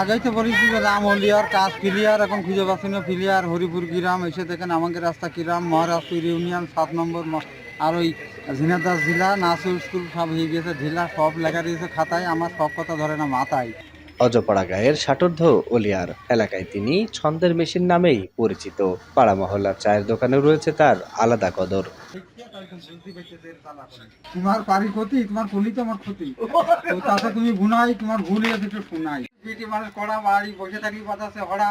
আগেই তো বলেছি যে রাম হলিয়ার কাজ ক্লিয়ার, এখন খুঁজে পাচ্ছি না ক্লিয়ার। হরিপুর গ্রাম এসে দেখেন আমাদের রাস্তা কিরাম, মহারাজপুর ইউনিয়ন 7 নম্বর আর ওই ঝিনাইদহ জেলা নাসির স্কুল সব হয়ে গেছে ঢিলা, সব লেখা দিয়েছে খাতায়, আমার সব কথা ধরে না মাথায়। অজপাড়া গায়ের ষাটোর্ধ্ব ওলিয়ার এলাকায় তিনি ছন্দের মেশিন নামেই পরিচিত। পাড়া মহল্লার চায়ের দোকানে রয়েছে তার আলাদা কদর। তোমার পারি ক্ষতি, তোমার কলি তো আমার ক্ষতি, তো তাতে তুমি গুনাই, তোমার ভুল হয়েছে একটু শোনাই। পিটি মানুষ কড়া বাড়ি বসে থাকি বাতাসে হড়া,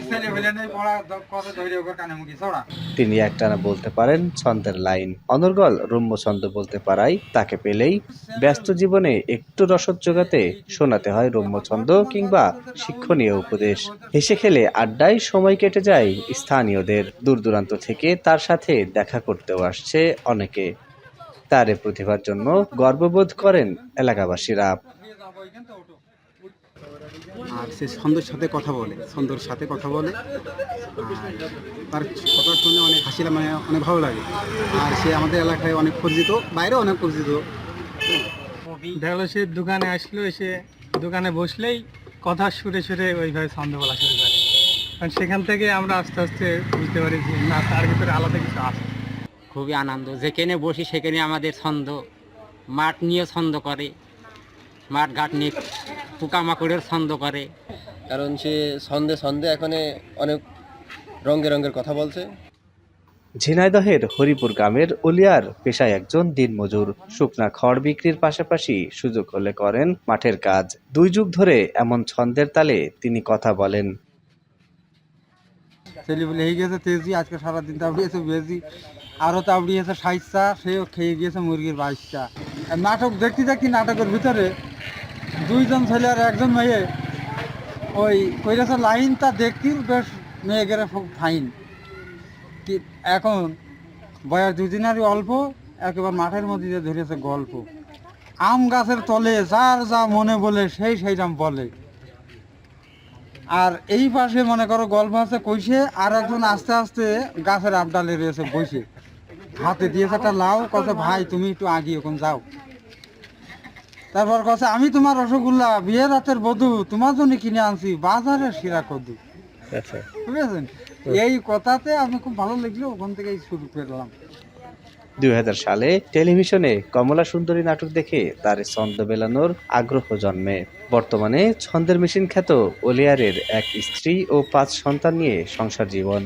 ছেলে ফেলে নেই পড়া কথা ধরে ওর কানে মুখে ছড়া। তিনি একটানা বলতে পারেন ছন্দের লাইন, অনর্গল রম্য ছন্দ বলতে পারায় তাকে পেলেই ব্যস্ত জীবনে একটু রসদ জোগাতে শোনাতে হয় রম্য ছন্দ কিংবা শিক্ষণীয় উপদেশ। হেসে খেলে আড্ডায় সময় কেটে যায় স্থানীয়দের। দূর দূরান্ত থেকে তার সাথে দেখা করতেও আসছে অনেকে। তার এ প্রতিভার জন্য গর্ববোধ করেন এলাকাবাসীরা। আর সে ছন্দের সাথে কথা বলে, ছন্দর সাথে কথা বলে, আর তার কথা শুনে অনেক হাসি, মানে অনেক ভালো লাগে। আর সে আমাদের এলাকায় অনেক পরিচিত, বাইরেও অনেক পরিচিত। দেখা গেলো সে দোকানে আসলো, এসে দোকানে বসলেই কথা সুরে সুরে ওইভাবে ছন্দ বলা শুরু করে। কারণ সেখান থেকে আমরা আস্তে আস্তে বুঝতে পারি যে না, তার ভিতরে আলাদা কিছু আছে। খুবই আনন্দ, যেখানে বসি সেখানে আমাদের ছন্দ, মাঠ নিয়ে ছন্দ করে, মাঠ ঘাট নিয়ে পোকামাকড়ের ছন্দ করে। কারণ সে ছন্দে ছন্দে এখানে অনেক রঙে রঙের কথা বলছে। ঝিনাইদহের হরিপুর গ্রামের ওলিয়ার পেশায় একজন দিনমজুর। শুকনা খড় বিক্রির পাশাপাশি সুযোগ হলে করেন মাঠের কাজ। 2 যুগ ধরে এমন ছন্দের তালে তিনি কথা বলেন। ছেলে বলে হয়ে গেছে তেজি, আজকে সারাদিন তাবড়িয়েছে বেজি, আরও তাবড়িয়েছে 60টা, সেও খেয়ে গিয়েছে মুরগির 22টা। নাটক দেখতে দেখতে নাটকের ভিতরে 2 জন ছেলে আর 1 জন মেয়ে ওই কইরেছে লাইনটা দেখতে বেশ মেয়েগেরা খুব ফাইন। এখন বয়স 2 দিনারই অল্প, একেবারে মাঠের মধ্যে দিয়ে ধরেছে গল্প। আম গাছের তলে যার যা মনে বলে সেইরাম বলে। আর এই পাশে মনে করো গল্প আছে কইছে, আর একজন আস্তে আস্তে গাছের আবডালে রয়েছে বসে, হাতে দিয়েছে একটা লাউ, কথা ভাই তুমি একটু আগে ওখান যাও। তারপর কথা আমি তোমার রসগোল্লা বিয়ের রাতের বধূ তোমার জন্য কিনে আনছি বাজারে শিরা কদু। বুঝেছেন, এই কথাতে আমি খুব ভালো লাগলো, ওখান থেকে শুরু করলাম। 2000 সালে টেলিভিশনে কমলা সুন্দরী নাটক দেখে তার ছন্দ মেলানোর আগ্রহ জন্মে। বর্তমানে ছন্দের মেশিন খ্যাত ওলিয়ারের 1 স্ত্রী ও 5 সন্তান নিয়ে সংসার জীবন।